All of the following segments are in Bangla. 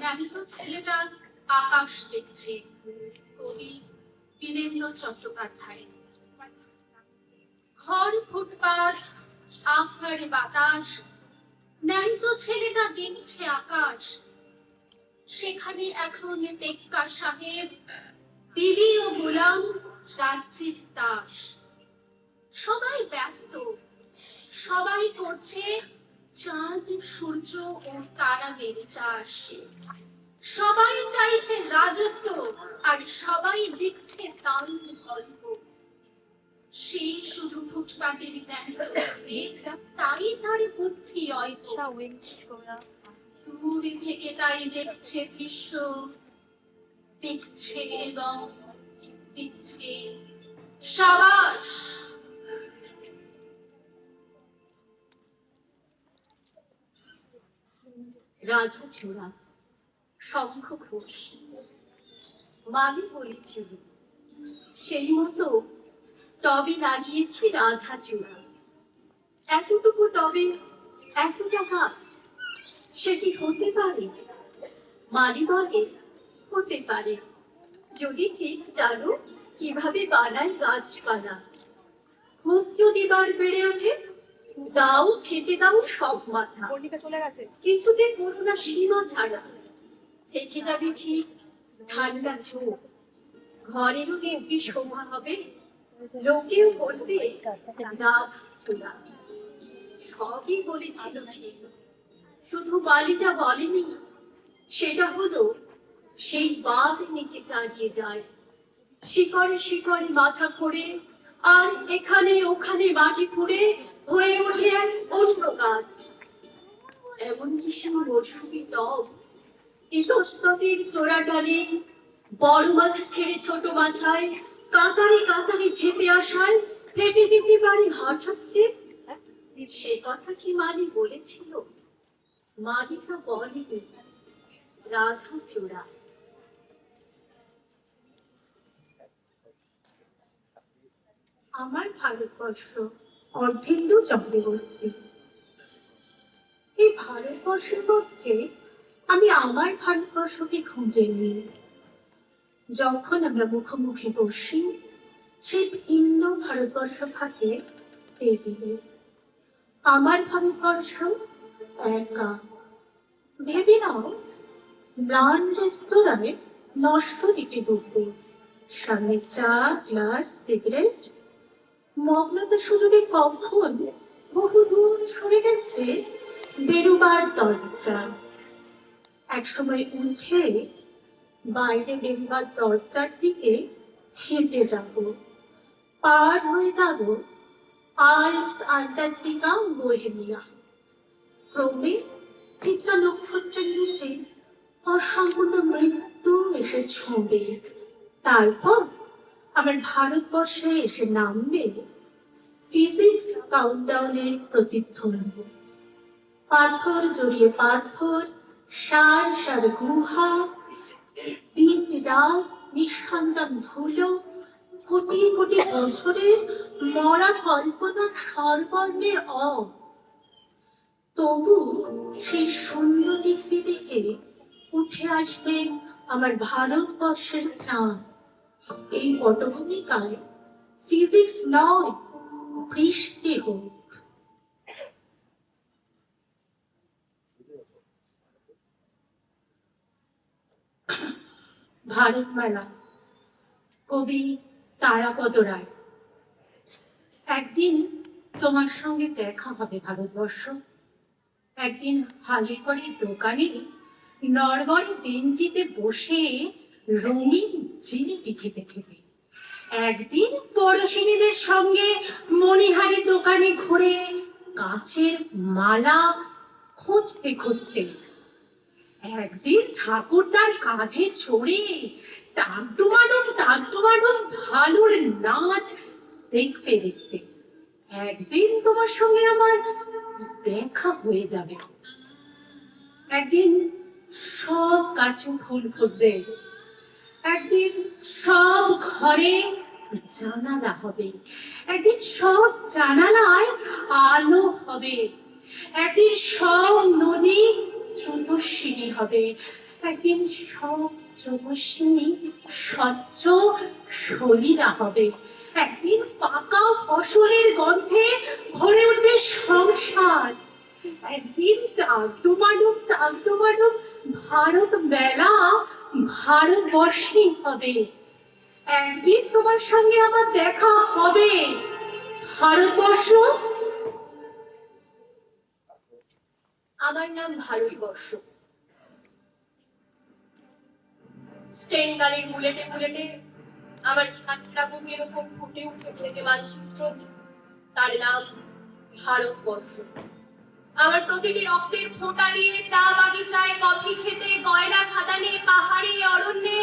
ন্যানিত ছেলেটা আকাশ দেখছে। কবি বীরেন্দ্র চট্টোপাধ্যায়। ঘর ফুটপাত, আহারে বাতাস, ন্যানিত ছেলেটা দেখছে আকাশ। সেখানে এখন টেক্কা সাহেব, বিবি ও গোলাম, রাজ্যের দাস। সবাই ব্যস্ত, সবাই করছে চাঁদ, সূর্য ও তারাদের চাষ। সবাই চাইছে রাজত্ব, আর সবাই দেখছে দারুণ গল্প। সেই শুধু ফুটপাতের ন্যানিত ছেলে, তাই তার বুদ্ধি অল্প। দূর থেকে তাই দেখছে দৃশ্য, দেখছে এবং দিচ্ছে সাবাস। রাধাচূড়া, শঙ্খ ঘোষ। মালি বলেছিল, সেই মতো টবে লাগিয়েছি রাধাচূড়া। এতটুকু টবে এতটা গাছ, সেটি হতে পারে? মালি বলে, হতে পারে, যদি ঠিক জানো কিভাবে বানায় গাছপালা। খুব যদি বার বেড়ে ওঠে, দাও ছেটে দাও সব মাথা। কিছুতে করোনা সীমা ছাড়া, থেকে যাবে ঠিক ঠান্ডা চোখ। ঘরেরও দিব্যি শোভা হবে, লোকেও বলবে রাধাচূড়া। সবই বলেছিল ঠিক, শুধু বালি যা বলেনি সেটা হলো সেই বাঘ নিচে চালিয়ে যায়, শিকড়ে শিকড়ে মাথা খোঁড়ে, আর এখানে ওখানে মাটি খুঁড়ে হয়ে ওঠে এক অন্য গাছ। এমন কিছু মৌসুমী টব ইতস্ততির চোরা টানে, বড় মাথা ছেড়ে ছোট মাথায় কাতারে কাতারে ঝেপে আসায় ফেটে যেতে পারে হঠাৎ যে। সে কথা কি মালি বলেছিল? মালি তো বলেনি। রাধাচূড়া। আমার ভারতবর্ষ, অর্ধেন্দু চক্রবর্তী। এই ভারতবর্ষের মধ্যে আমি আমার ভারতবর্ষকে খুঁজে নিই। যখন আমরা মুখোমুখি বসি, সেই ভিন্ন ভারতবর্ষ থাকে টেবিলে। আমার ভারতবর্ষ একা। ভেবে নাও, ম্লান রেস্তোরাঁয় নষ্ট একটি দুপুর, সামনে চা, গ্লাস, সিগারেট। মগ্নতা সুযোগে কখন বহুদূর সরে গেছে বেরোবার দরজা। একসময় উঠে বাইরে বেরোবার দরজার দিকে হেঁটে যাব, পার হয়ে যাব আল্পস, আন্টার্কটিকা, বোহেমিয়া। ক্রমে চিত্রা নক্ষত্রের নিচে অসম্পূর্ণ মৃত্যু এসে ছোঁবে। তারপর আমার ভারতবর্ষে এসে নামবে ফিজিক্স কাউন্টডাউনের প্রতিধ্বনি। পাথর জড়িয়ে পাথর, সার সার গুহা, দিন রাত নিঃসন্তান ধুলো, কোটি কোটি বছরের মরা কল্পনার স্বরবর্ণের তবু সেই শূন্য দিব্যি দিকে উঠে আসবে আমার ভারতবর্ষের চাঁদ। এই পটভূমিকায় ফিজিক্স নয়, বৃষ্টি হোক। ভারতমালা, কবি তারাপদ রায়। একদিন তোমার সঙ্গে দেখা হবে ভারতবর্ষ। একদিন হালিগড়ের দোকানে নড়বড়ে বেঞ্চিতে বসে রঙিন জিলিপি খেতে খেতে। একদিন পড়শিনীদের সঙ্গে মণিহারি দোকানে ঘুরে কাচের মালা খুঁজতে খুঁজতে। একদিন ঠাকুরদার কাঁধে চড়ে টাকডুমাডুম ভালুর নাচ দেখতে দেখতে। একদিন তোমার সঙ্গে আমার দেখা হয়ে যাবে। একদিন সব গাছে ফুল ফুটবে, একদিন সব ঘরে জানালা হবে, একদিন সব জানালায় আলো হবে, একদিন সব নদী স্রোতস্বিনী হবে, একদিন সব স্রোতস্বিনী স্বচ্ছ সলিলা হবে। একদিন পাকা ফসলের গন্ধে ভরে উঠবে সংসার। একদিন টাকডুমাডুম ভারত মেলা ভারতবর্ষেই হবে। একদিন তোমার সঙ্গে আমার দেখা হবে। ভারতবর্ষ, আমার নাম ভারতবর্ষ। স্টেনগানের বুলেটে বুলেটে আমার ছাত্রা বুকের ওপর ফুটে উঠেছে যে মানচিত্র, তার নাম ভারতবর্ষ। আমার প্রতিটি রক্তের ফোঁটা দিয়ে চা বাগিচায়, কফি খেতে, কয়লা খাদানে, পাহাড়ে, অরণ্যে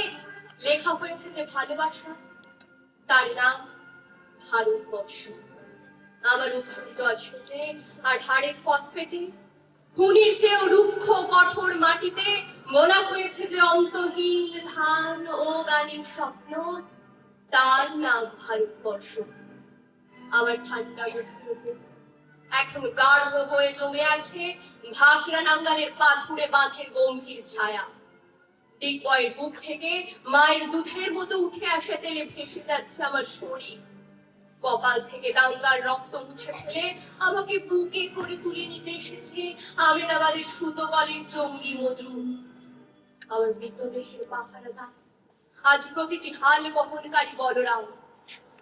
লেখা হয়েছে যে ভালোবাসা, তার নাম ভারতবর্ষ। আমার অশ্রুর জল সেচে আর হাড়ের ফসফেটে খুনির চেয়েও রুক্ষ কঠোর মাটিতে মোনা হয়েছে যে অন্তহীন ধান ও গানের স্বপ্ন, তার নাম ভারতবর্ষ। আমার ঠান্ডা বুকের উপর এখন গাঢ় হয়ে জমে আছে ভাকরা নাঙ্গালের পাথুরে বাঁধের গম্ভীর ছায়া। ডিগবয়ের বুক থেকে মায়ের দুধের মতো উঠে আসে তেলে ভেসে যাচ্ছে আমার শরীর। কপাল থেকে দাঙ্গার রক্ত মুছে ফেলে আমাকে বুকে করে তুলে নিতে এসেছে আমেদাবাদের সুতোকলের জঙ্গি মজুর। আমার মৃতদেহের পাহারাদার আজ প্রতিটি হাল বহনকারী বলরাম,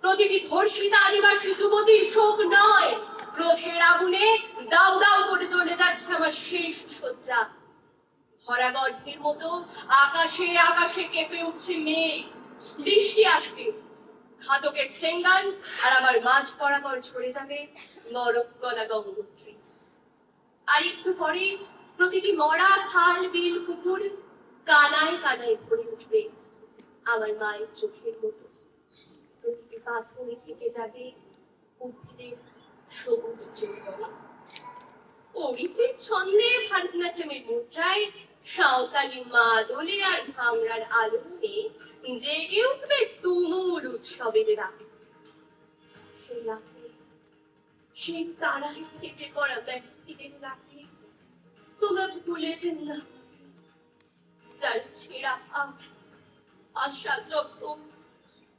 প্রতিটি ধর্ষিতা আদিবাসী যুবতীর শোক নয়, ক্রোধের আগুনে দাউ দাউ করে চলে যাচ্ছে আমার শেষ শয্যা। ভরা গর্ভের মতো আকাশে আকাশে কেঁপে উঠছে মেঘ। বৃষ্টি আসবে, ঘাতকের স্টেঙ্গান আর আমার মাঝ বরাবর ঝরে যাবে নরক গলা গঙ্গোত্রী। আর একটু পরে প্রতিটি মরা খাল বিল পুকুর কানায় কানায় ভরে উঠবে আমার মায়ের চোখের মতো। প্রতিটি পাথরে থেকে যাবে উদ্ভিদের সবুজ যৌবনে। ওড়িশির ছন্দে ভারতনাট্যমের মুদ্রায় সাঁওতালি মাদলে আর ভাংড়ার আলোড়নে জেগে উঠবে তুমুল উৎসবের রাত। সেই রাতে, সেই তারায় কেটে পড়া ব্যক্তিদের রাতে তোমরা ভুলে যেন না, যার ছেঁড়া আশা যত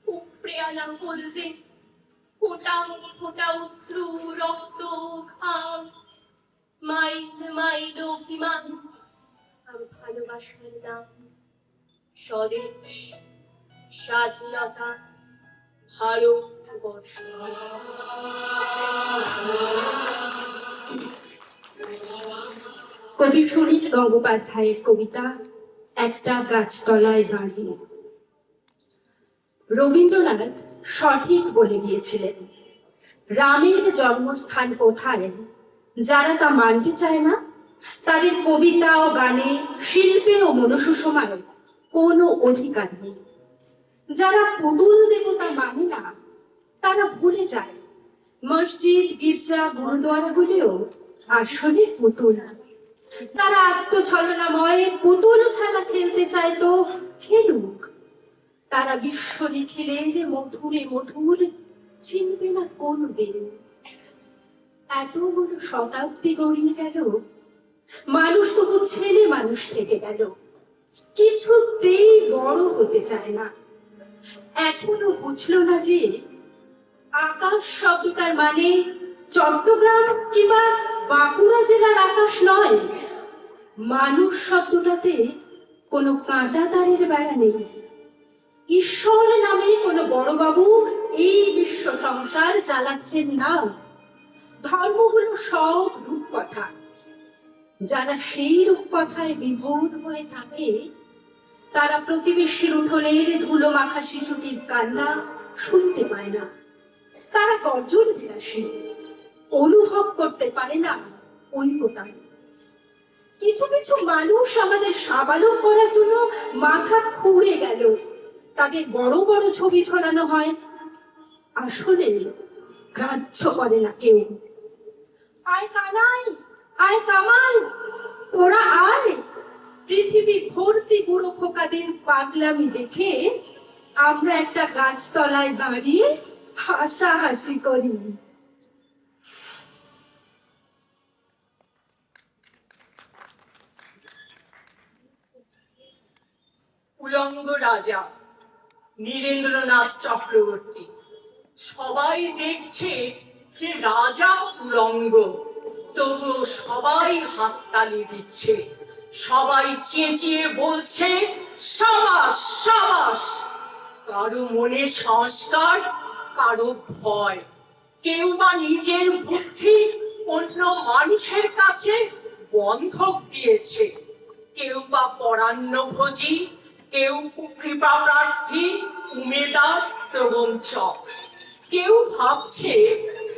উপড়ে আনা কলজে ফোটা ফোটা অশ্রু রক্ত ঘাম, মাইল মাইল অভিমান আর ভালোবাসার নাম স্বদেশ, স্বাধীনতা, ভারতবর্ষ। কবি সুনীল গঙ্গোপাধ্যায়ের কবিতা একটা গাছতলায় দাঁড়িয়ে। রবীন্দ্রনাথ সঠিক বলে গিয়েছিলেন, রামের জন্মস্থান কোথায় যারা তা মানতে চায় না, তাদের কবিতা ও গানে, শিল্পে ও মনুষ্যসমায় কোনো অধিকার নেই। যারা পুতুল দেবতা মানে না, তারা ভুলে যায় মসজিদ, গির্জা, গুরুদুয়ারাগুলিও আসলে পুতুল। তারা আত্মছলনাময় পুতুল খেলা খেলতে চায় তো খেলুক। তারা বিশ্ব নিখিলের মধুরে মধুর চিনবে না কোনদিন। এতগুলো শতাব্দী গড়িয়ে গেল, মানুষ তবু ছেলে মানুষ থেকে গেল, কিছুতেই বড় হতে চায় না। এখনো বুঝলো না যে আকাশ শব্দটার মানে চট্টগ্রাম কিংবা বাঁকুড়া জেলার আকাশ নয়। মানুষ শব্দটাতে কোনো কাঁটা তারের বেড়া নেই। ঈশ্বর নামে কোনো বড়বাবু এই বিশ্ব সংসার চালাচ্ছেন না। ধর্মগুলো সব রূপকথা। যারা সেই রূপকথায় বিভোর হয়ে থাকে, তারা প্রতিবেশীর উঠোনের ধুলো মাখা শিশুটির কান্না শুনতে পায় না। তারা গর্জন বিলাসী, অনুভব করতে পারে না ঐকতা। কিছু কিছু মানুষ আমাদের সাবালক করার জন্য মাথা খুঁড়ে গেল, তাদের বড় বড় ছবি ঝোলানো হয়, আসলে গ্রাহ্য করে না কেউ। আয় কানাই, আয় কামাল, তোরা আয়। পৃথিবী ভর্তি বুড়ো খোকাদের পাগলামি দেখে আমরা একটা গাছতলায় দাঁড়িয়ে হাসাহাসি করি। উলঙ্গ রাজা নীরেন্দ্রনাথ চক্রবর্তী। সবাই দেখছে যে রাজা উলঙ্গ, তবু সবাই হাততালি দিচ্ছে, সবাই চেঁচিয়ে বলছে সাবাস সাবাস। কারো মনে সংস্কার, কারো ভয়, কেউ বা নিজের বুদ্ধি অন্য মানুষের কাছে বন্ধক দিয়েছে, কেউ বা পরান্নভোজী, কেউ কৃপা প্রার্থী, উমেদার প্রবঞ্চক। কেউ ভাবছে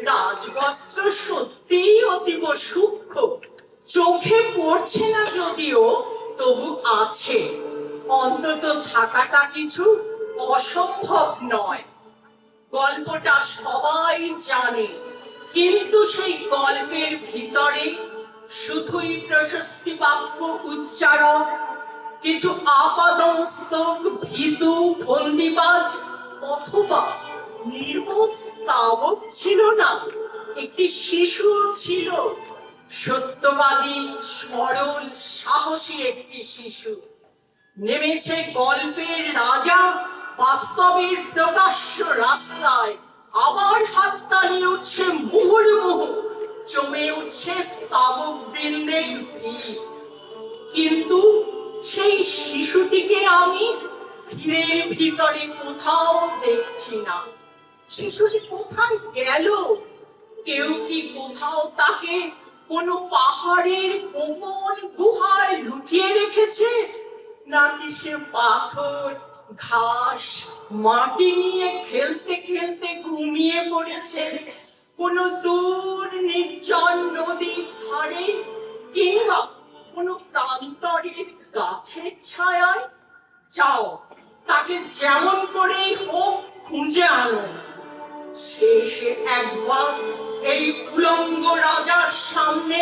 রাজবস্ত্র সত্যিই অতীব সূক্ষ্ম, চোখে পড়ছে না যদিও তবু আছে, অন্তত থাকাটা কিছু অসম্ভব নয়। গল্পটা সবাই জানে, কিন্তু সেই গল্পের ভিতরে শুধুই প্রশস্তি বাক্য উচ্চারণ, কিছু আপাদমস্তক ভীতু ফন্দিবাজ অথবা নির্বোধ স্তাবক ছিল না, একটি শিশু ছিল, সত্যবাদী, সরল, সাহসী একটি শিশু। নেমেছে গল্পের রাজা বাস্তবের প্রকাশ্য রাস্তায়, আবার হাততালি উঠছে মুহুর্মুহু, জমে উঠছে স্তাবক বৃন্দের ভিড়। কিন্তু সেই শিশুটিকে আমি ভিড়ের ভিতরে কোথাও দেখছি না। শিশুটি কোথায় গেল? কেউ কি কোথাও তাকে কোনো পাহাড়ের কোমল গুহায় লুকিয়ে রেখেছে, নাকি সে পাথর, ঘাস, মাটি নিয়ে খেলতে খেলতে ঘুমিয়ে পড়েছে কোনো দূর নির্জন নদীর ধারে, কিংবা কোনো প্রান্তরের গাছের ছায়ায়? যাও, তাকে যেমন করেই হোক খুঁজে আনো। শেষে একবার এই উলঙ্গ রাজার সামনে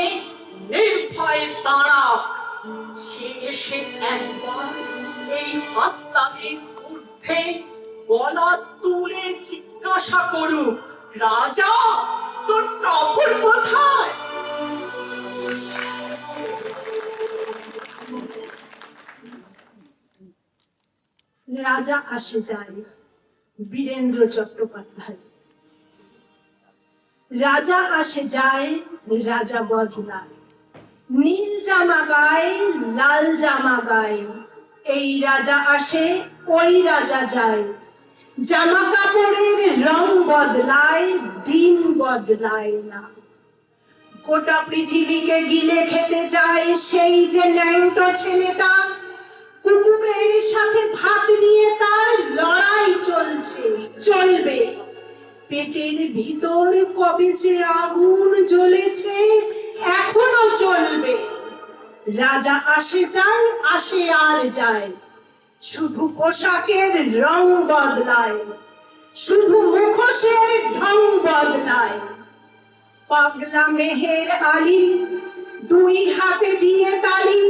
নির্ভয়ে দাঁড়াক। সে এসে একবার এই হাততালির ঊর্ধ্বে গলা তুলে জিজ্ঞাসা করুক, রাজা তোর কাপড় কোথায়? রাজা আসে যায়, বীরেন্দ্র চট্টোপাধ্যায়। রাজা আসে যায়, রাজা বদলায়, নীল জামা গায়ে, লাল জামা গায়ে। এই রাজা আসে, ওই রাজা যায়, জামা কাপড়ের রং বদলায়, দিন বদলায় না। গোটা পৃথিবীকে গিলে খেতে চায় সেই যে ন্যাংটো ছেলেটা, কুকুরের সাথে ভাত নিয়ে তার লড়াই চলছে, চলবে। পেটের ভিতর কবে যে আগুন জ্বলেছে, এখনো চলবে। রাজা আসে যায়, আসে আর যায়, শুধু পোশাকের রং বদলায়, শুধু মুখোশের ঢং বদলায়। পাগলা মেহের আলী দুই হাতে দিয়ে তালি,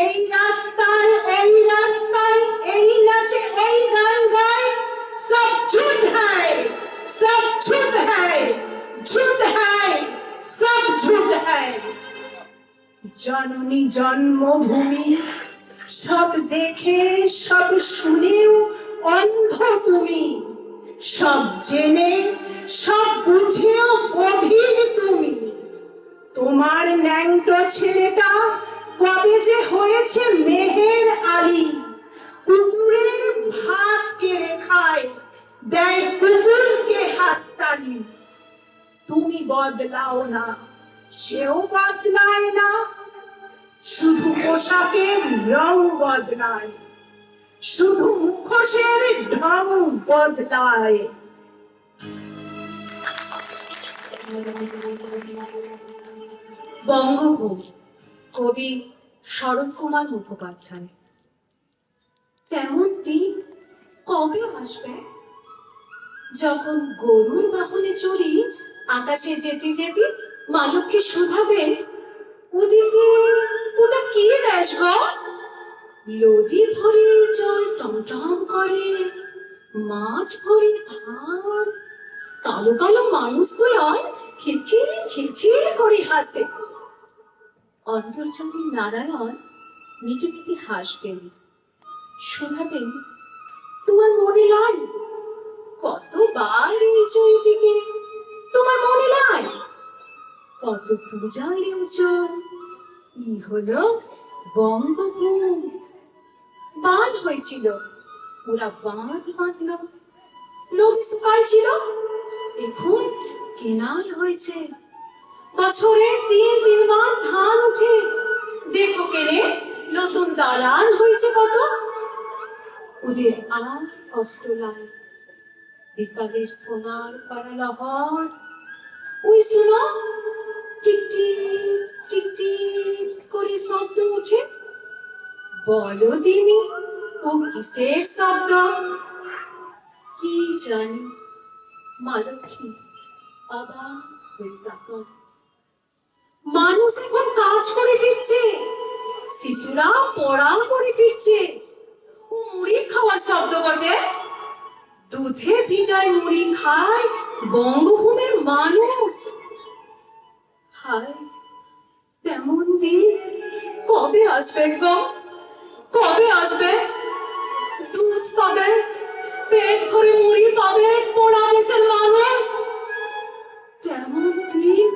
এই রাস্তায় ওই রাস্তায়, এই নাচে ওই গান গায়। সব ঝুট হ্যায়, সব ঝুট হ্যায়, ঝুট হ্যায়, সব ঝুট হ্যায়। জননী জন্মভূমি সব দেখে সব শুনেও অন্ধ তুমি, সব জেনে সব বুঝেও বধির তুমি। তোমার ন্যাংটো ছেলেটা কবে যে হয়েছে মেহের আলী, কুকুরের ভাত কেড়ে খায়, দেয় কুকুরকে হাততালি। তুমি বদলাও না, সেও বদলায় না, শুধু পোশাকের রং বদলায়, শুধু মুখোশের ঢং বদলায়। বঙ্গভূমি, কবি শরৎ কুমার মুখোপাধ্যায়। তেমন দিন কবে আসবে, যখন গরুর বাহনে চড়ি আকাশে যেতে যেতে মালককে শুধাবেন, ওদিকে ওটা কি দেশ গো? নদী ভরে জল টমটম করে, মাঠ ভরে ধান, কালো কালো মানুষগুলো খিলখিল খিলখিল করে হাসে। অন্তর্যামী নারায়ণ মিটিমিটি হাসবেন, শুধাবেন, তোমার মনে লাই কতবার এই চৈতিকে, তোমার মনে লাই কত পূজা লিউচন, ই হলো বঙ্গভূম। বাঁধ হয়েছিল, ওরা বাঁধ বাঁধলো, নদী শুকায় ছিল, এখন কেনাল হয়েছে, বছরে তিনবার ধান উঠে, দেখো কেনে নতুন দালান হয়েছে কত। ওদের আর কষ্ট লাগে, বিকালের সোনার পারালহর, ওই শোনো টিকটিক টিকটিক করে শব্দ ওঠে, বলো দিনি ও কিসের শব্দ? কি জানি। মা লক্ষ্মী অবাক হয়ে তাকান। মানুষ এখন কাজ করে ফিরছে, শিশুরা পড়া করে ফিরছে, ও মুড়ি খাওয়ার শব্দ বটে। দুধে ভিজায় মুড়ি খায় বঙ্গভূমির মানুষ। হায়, তেমন দিন কবে আসবে গো, কবে আসবে? দুধ পাবে, পেট ভরে মুড়ি পাবে পোড়া দেশের মানুষ। তেমন দিন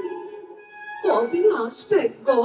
কবে আসবে গো?